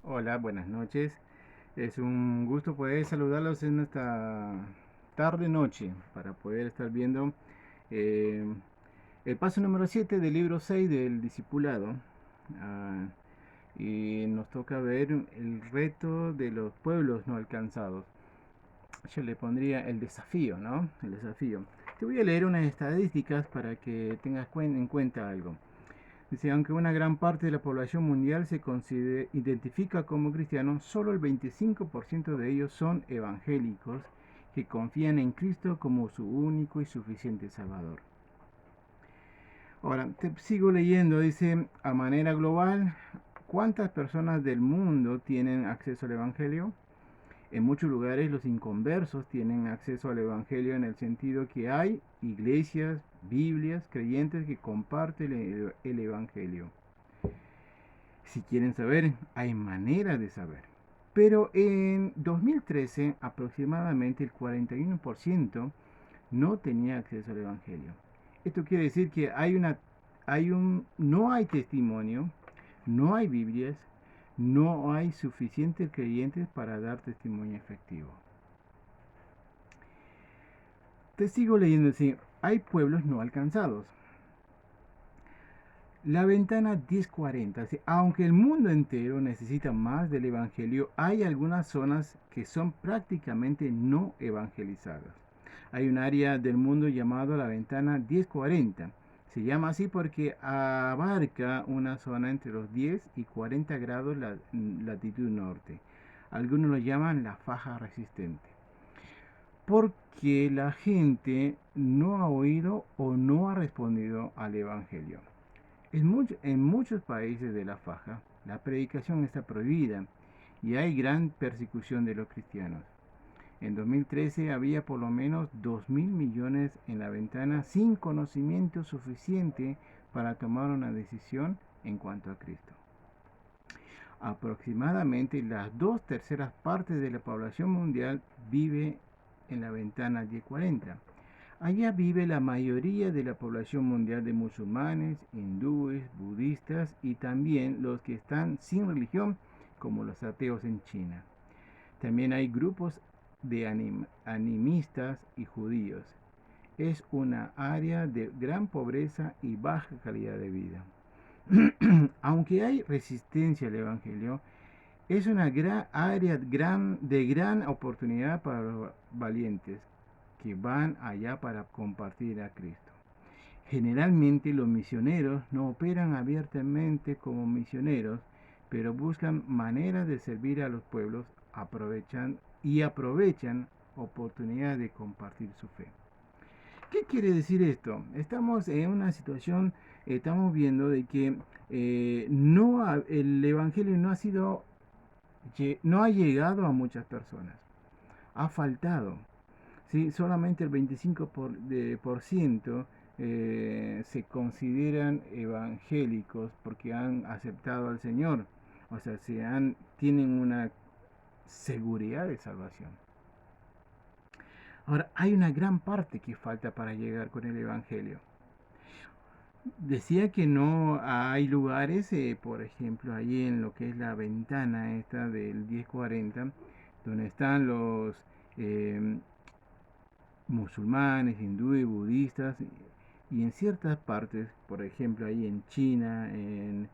Hola, buenas noches. Es un gusto poder saludarlos en esta tarde-noche para poder estar viendo eh, el paso número 7 del libro 6 del discipulado. Ah, y nos toca ver el reto de los pueblos no alcanzados. Yo le pondría el desafío, ¿no? El desafío. Te voy a leer unas estadísticas para que tengas en cuenta algo. Dice, aunque una gran parte de la población mundial se identifica como cristianos, solo el 25% de ellos son evangélicos que confían en Cristo como su único y suficiente Salvador. Ahora, te sigo leyendo, dice, a manera global, ¿cuántas personas del mundo tienen acceso al Evangelio? En muchos lugares los inconversos tienen acceso al Evangelio en el sentido que hay iglesias, Biblias, creyentes que comparten el Evangelio. Si quieren saber, hay manera de saber. Pero en 2013 aproximadamente el 41% no tenía acceso al Evangelio. Esto quiere decir que no hay testimonio, no hay Biblias, no hay suficientes creyentes para dar testimonio efectivo. Te sigo leyendo así, hay pueblos no alcanzados. La ventana 1040, aunque el mundo entero necesita más del Evangelio, hay algunas zonas que son prácticamente no evangelizadas. Hay un área del mundo llamado la ventana 1040. Se llama así porque abarca una zona entre los 10 y 40 grados latitud norte. Algunos lo llaman la faja resistente. Porque la gente no ha oído o no ha respondido al Evangelio. En muchos países de la faja, la predicación está prohibida y hay gran persecución de los cristianos. En 2013 había por lo menos 2.000 millones en la ventana sin conocimiento suficiente para tomar una decisión en cuanto a Cristo. Aproximadamente las 2/3 de la población mundial vive en la ventana 1040. Allá vive la mayoría de la población mundial de musulmanes, hindúes, budistas y también los que están sin religión, como los ateos en China. También hay grupos de animistas y judíos. Es una área de gran pobreza y baja calidad de vida. Aunque hay resistencia al Evangelio, es una área de gran oportunidad para los valientes que van allá para compartir a Cristo. Generalmente los misioneros no operan abiertamente como misioneros, pero buscan maneras de servir a los pueblos, aprovechan oportunidades de compartir su fe. ¿Qué quiere decir esto? Estamos en una situación, estamos viendo de que el Evangelio no ha llegado a muchas personas, ha faltado. ¿Sí? Solamente el 25% se consideran evangélicos porque han aceptado al Señor, o sea, tienen una seguridad de salvación. Ahora, hay una gran parte que falta para llegar con el Evangelio. Decía que no hay lugares, por ejemplo, ahí en lo que es la ventana esta del 1040, donde están los eh, musulmanes, hindúes, budistas, y en ciertas partes, por ejemplo, ahí en China, en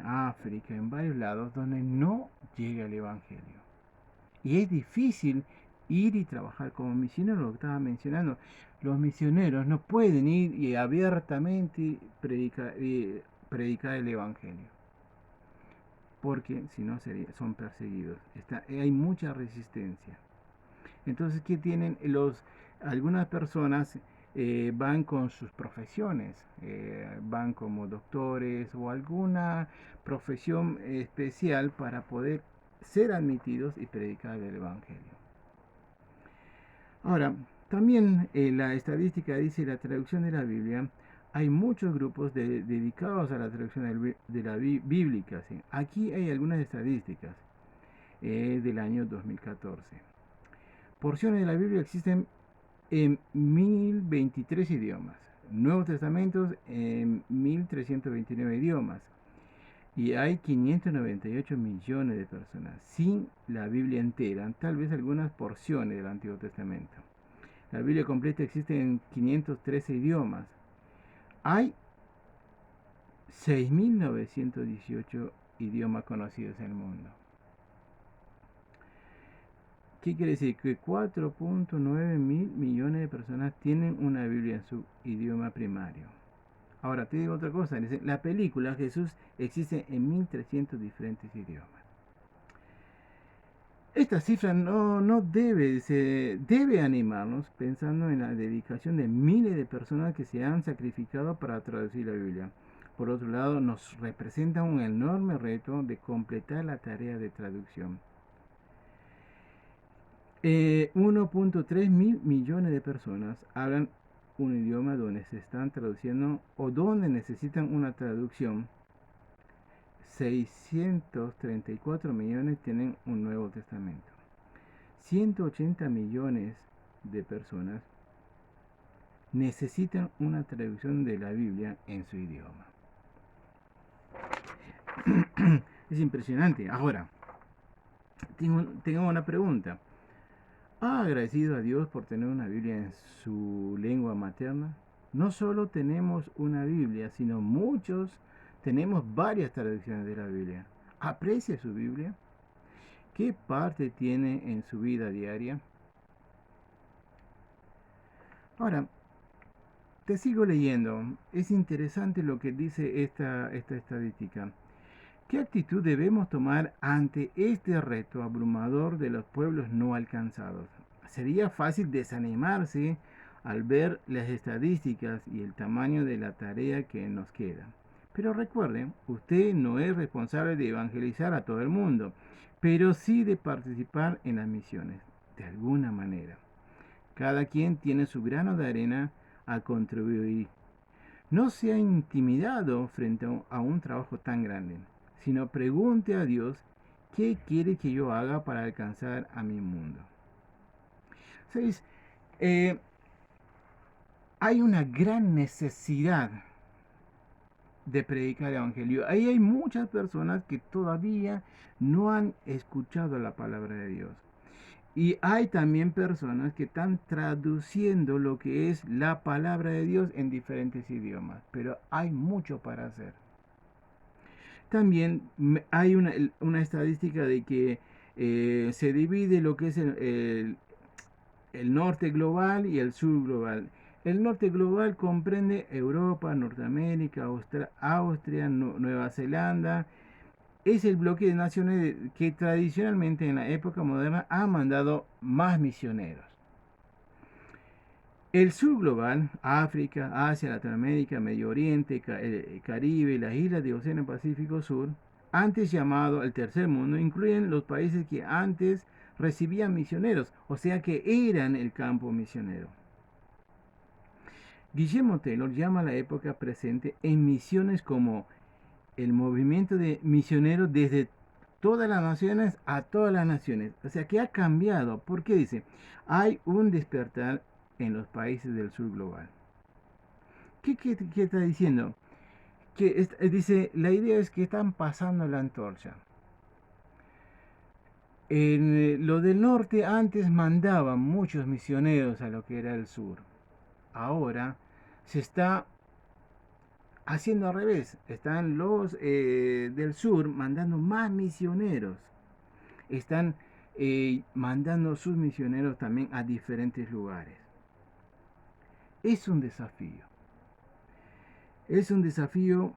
África, en varios lados, donde no llega el Evangelio. Y es difícil ir y trabajar como misionero, lo que estaba mencionando. Los misioneros no pueden ir y abiertamente predicar el Evangelio, porque si no son perseguidos. Hay mucha resistencia. Entonces, ¿qué tienen algunas personas? Van con sus profesiones, van como doctores o alguna profesión especial para poder ser admitidos y predicar el Evangelio. Ahora, también la estadística dice la traducción de la Biblia. Hay muchos grupos dedicados a la traducción de la bíblica. ¿Sí? Aquí hay algunas estadísticas del año 2014. Porciones de la Biblia existen en 1023 idiomas. Nuevos Testamentos en 1329 idiomas. Y hay 598 millones de personas sin la Biblia entera, tal vez algunas porciones del Antiguo Testamento. La Biblia completa existe en 513 idiomas. Hay 6.918 idiomas conocidos en el mundo. ¿Qué quiere decir? Que 4.9 mil millones de personas tienen una Biblia en su idioma primario. Ahora, te digo otra cosa. La película Jesús existe en 1.300 diferentes idiomas. Esta cifra no debe animarnos pensando en la dedicación de miles de personas que se han sacrificado para traducir la Biblia. Por otro lado, nos representa un enorme reto de completar la tarea de traducción. 1.3 mil millones de personas hablan un idioma donde se están traduciendo o donde necesitan una traducción. 634 millones tienen un Nuevo Testamento. 180 millones de personas necesitan una traducción de la Biblia en su idioma. Es impresionante. Ahora, tengo una pregunta. ¿Ha agradecido a Dios por tener una Biblia en su lengua materna? No solo tenemos una Biblia, sino tenemos varias traducciones de la Biblia. ¿Aprecia su Biblia? ¿Qué parte tiene en su vida diaria? Ahora, te sigo leyendo. Es interesante lo que dice esta estadística. ¿Qué actitud debemos tomar ante este reto abrumador de los pueblos no alcanzados? Sería fácil desanimarse al ver las estadísticas y el tamaño de la tarea que nos queda. Pero recuerden, usted no es responsable de evangelizar a todo el mundo, pero sí de participar en las misiones, de alguna manera. Cada quien tiene su grano de arena a contribuir. No sea intimidado frente a un trabajo tan grande, sino pregunte a Dios qué quiere que yo haga para alcanzar a mi mundo. ¿Sabes? Hay una gran necesidad de predicar el Evangelio. Ahí hay muchas personas que todavía no han escuchado la palabra de Dios. Y hay también personas que están traduciendo lo que es la palabra de Dios en diferentes idiomas. Pero hay mucho para hacer. También hay una estadística de que se divide lo que es el norte global y el sur global. El norte global comprende Europa, Norteamérica, Austria, Nueva Zelanda. Es el bloque de naciones que tradicionalmente en la época moderna ha mandado más misioneros. El sur global, África, Asia, Latinoamérica, Medio Oriente, Caribe, las islas del Océano Pacífico Sur, antes llamado el tercer mundo, incluyen los países que antes recibían misioneros, o sea que eran el campo misionero. Guillermo Taylor llama a la época presente en misiones como el movimiento de misioneros desde todas las naciones a todas las naciones. O sea que ha cambiado. ¿Por qué dice? Hay un despertar en los países del sur global. ¿Qué está diciendo? Dice, la idea es que están pasando la antorcha. Lo del norte antes mandaban muchos misioneros a lo que era el sur. Ahora se está haciendo al revés. Están los del sur mandando más misioneros. Están mandando sus misioneros también a diferentes lugares. Es un desafío. Es un desafío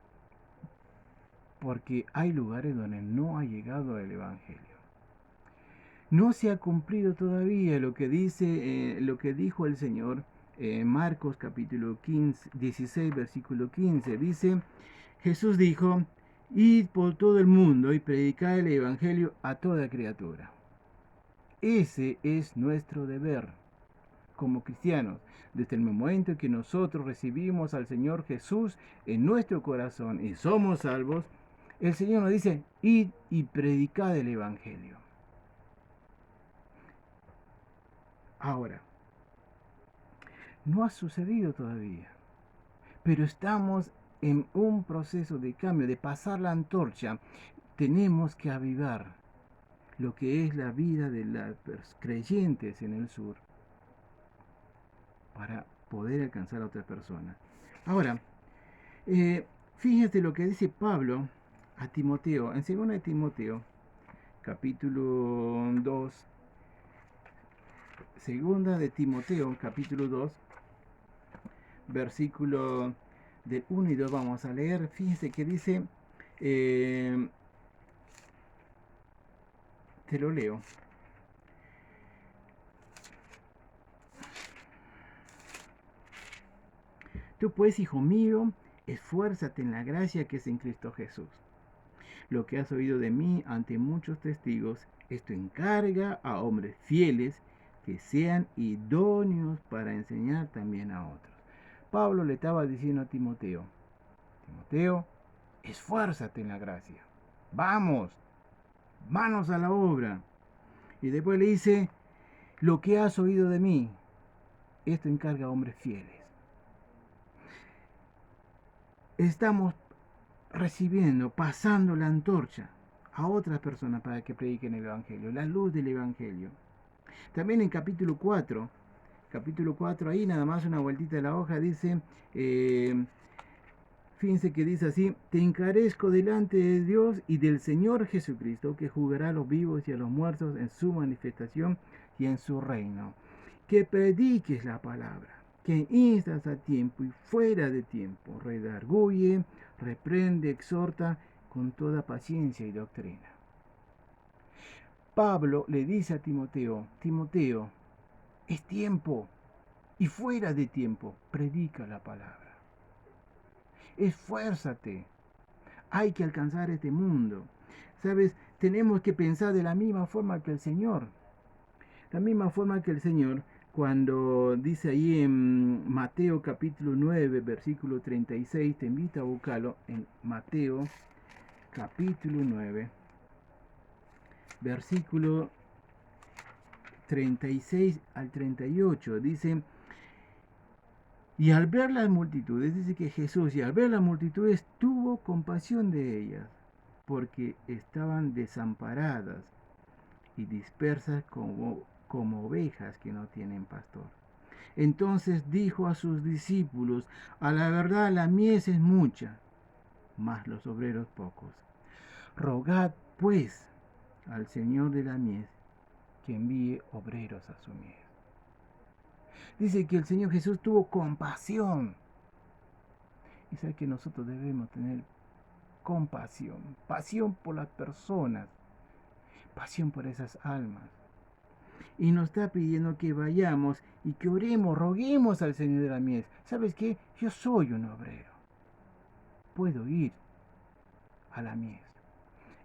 porque hay lugares donde no ha llegado el Evangelio. No se ha cumplido todavía lo que dijo el Señor en Marcos capítulo 16, versículo 15. Dice, Jesús dijo, id por todo el mundo y predicad el Evangelio a toda criatura. Ese es nuestro deber como cristianos. Desde el momento que nosotros recibimos al Señor Jesús en nuestro corazón y somos salvos, el Señor nos dice, id y predicad el Evangelio. Ahora, no ha sucedido todavía, pero estamos en un proceso de cambio, de pasar la antorcha, tenemos que avivar lo que es la vida de los creyentes en el sur para poder alcanzar a otras personas. Ahora, fíjate lo que dice Pablo a Timoteo, en 2 de Timoteo, capítulo 2, 2 de Timoteo, capítulo 2, versículo del 1 y 2 vamos a leer. Fíjense que dice, te lo leo. Tú pues, hijo mío, esfuérzate en la gracia que es en Cristo Jesús. Lo que has oído de mí ante muchos testigos, esto encarga a hombres fieles que sean idóneos para enseñar también a otros. Pablo le estaba diciendo a Timoteo, Timoteo, esfuérzate en la gracia. Vamos, manos a la obra. Y después le dice, lo que has oído de mí, esto encarga a hombres fieles. Estamos recibiendo, pasando la antorcha a otras personas para que prediquen el Evangelio, la luz del Evangelio. También en capítulo 4, ahí nada más una vueltita de la hoja, dice, fíjense que dice así, te encarezco delante de Dios y del Señor Jesucristo, que juzgará a los vivos y a los muertos en su manifestación y en su reino. Que prediques la palabra, que instas a tiempo y fuera de tiempo, redarguye, reprende, exhorta con toda paciencia y doctrina. Pablo le dice a Timoteo, Timoteo, es tiempo y fuera de tiempo, predica la palabra. Esfuérzate, hay que alcanzar este mundo. ¿Sabes? Tenemos que pensar de la misma forma que el Señor. La misma forma que el Señor, cuando dice ahí en Mateo capítulo 9, versículo 36, te invito a buscarlo en Mateo capítulo 9, versículo 36 al 38, dice, y al ver las multitudes, dice que Jesús, y al ver las multitudes, tuvo compasión de ellas, porque estaban desamparadas y dispersas como ovejas que no tienen pastor. Entonces dijo a sus discípulos, a la verdad la mies es mucha, mas los obreros pocos. Rogad pues al Señor de la mies que envíe obreros a su mies. Dice que el Señor Jesús tuvo compasión. Y sabe que nosotros debemos tener compasión, pasión por las personas, pasión por esas almas. Y nos está pidiendo que vayamos y que oremos, roguemos al Señor de la mies. ¿Sabes qué? Yo soy un obrero. Puedo ir a la mies.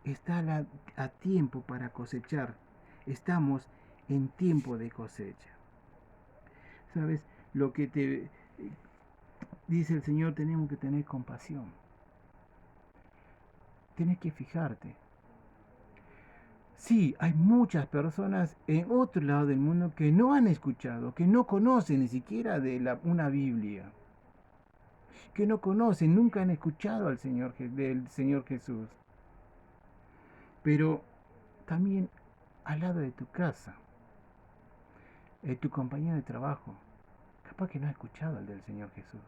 Está a tiempo para cosechar. Estamos en tiempo de cosecha. ¿Sabes? Lo que te dice el Señor, tenemos que tener compasión. Tienes que fijarte. Sí, hay muchas personas en otro lado del mundo que no han escuchado, que no conocen ni siquiera de una Biblia, que no conocen, nunca han escuchado del Señor Jesús. Pero también al lado de tu casa, tu compañero de trabajo, capaz que no ha escuchado el del Señor Jesús.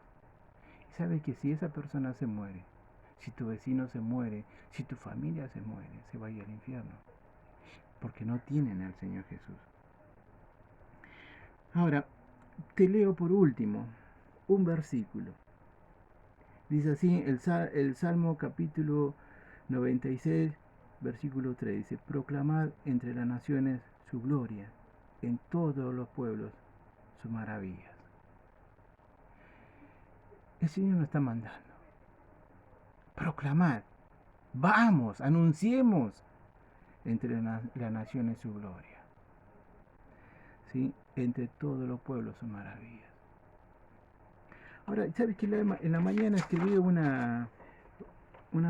Y sabes que si esa persona se muere, si tu vecino se muere, si tu familia se muere, se va a ir al infierno. Porque no tienen al Señor Jesús. Ahora, te leo por último un versículo. Dice así el Salmo capítulo 96, versículo 3. Dice, proclamad entre las naciones su gloria, en todos los pueblos sus maravillas. El Señor nos está mandando. Proclamad, vamos, anunciemos entre las naciones su gloria. ¿Sí? Entre todos los pueblos sus maravillas. Ahora, ¿sabes que en la mañana escribí una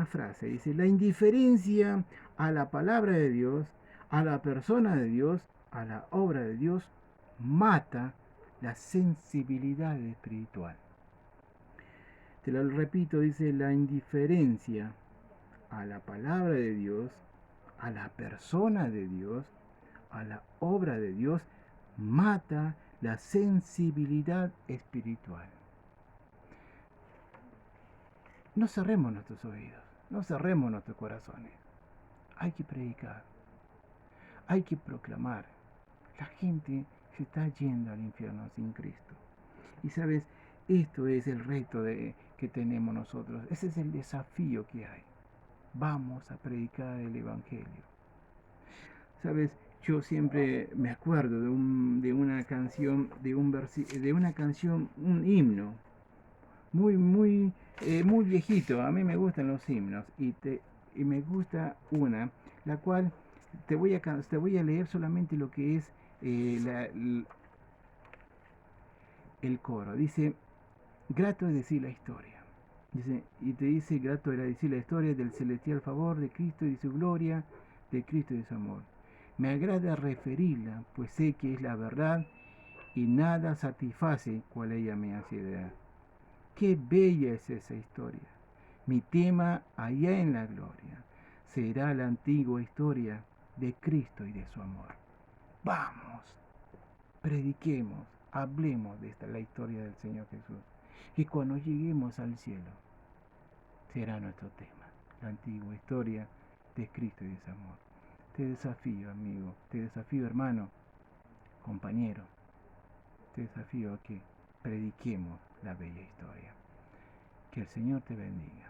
frase? Dice, la indiferencia a la palabra de Dios, a la persona de Dios, a la obra de Dios, mata la sensibilidad espiritual. Te lo repito, dice: la indiferencia a la palabra de Dios, a la persona de Dios, a la obra de Dios, mata la sensibilidad espiritual. No cerremos nuestros oídos, no cerremos nuestros corazones. Hay que predicar, hay que proclamar. La gente se está yendo al infierno sin Cristo. Y sabes, esto es el reto que tenemos nosotros. Ese es el desafío que hay. Vamos a predicar el Evangelio. Sabes, yo siempre me acuerdo de una canción, un himno, muy viejito. A mí me gustan los himnos y me gusta una, la cual te voy a leer solamente lo que es el coro. Dice: grato es decir la historia. Dice, y te dice: grato era decir la historia del celestial favor de Cristo y de su gloria, de Cristo y de su amor. Me agrada referirla, pues sé que es la verdad y nada satisface cual ella me hace dar. Qué bella es esa historia. Mi tema allá en la gloria será la antigua historia de Cristo y de su amor. Vamos, prediquemos, hablemos de la historia del Señor Jesús. Y cuando lleguemos al cielo, será nuestro tema, la antigua historia de Cristo y de su amor. Te desafío, amigo, te desafío, hermano, compañero, te desafío a que prediquemos la bella historia. Que el Señor te bendiga.